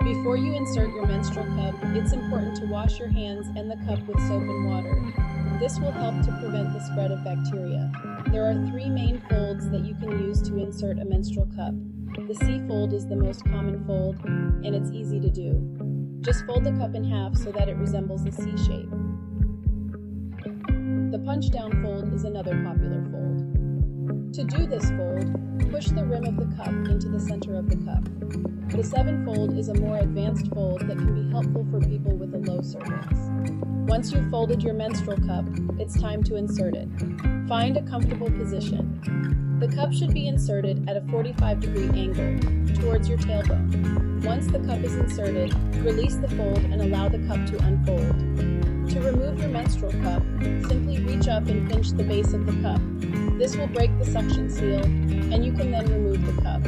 Before you insert your menstrual cup, it's important to wash your hands and the cup with soap and water. This will help to prevent the spread of bacteria. There are 3 main folds that you can use to insert a menstrual cup. The C fold is the most common fold, and it's easy to do. Just fold the cup in half so that it resembles a C shape. The punch down fold is another popular fold. To do this fold, push the rim of the cup into the center of the cup. The 7 fold is a more advanced fold that can be helpful for people with a low cervix. Once you've folded your menstrual cup, it's time to insert it. Find a comfortable position. The cup should be inserted at a 45-degree angle towards your tailbone. Once the cup is inserted, release the fold and allow the cup to unfold. To remove your menstrual cup, simply reach up and pinch the base of the cup. This will break the suction seal, and you can then remove the cup.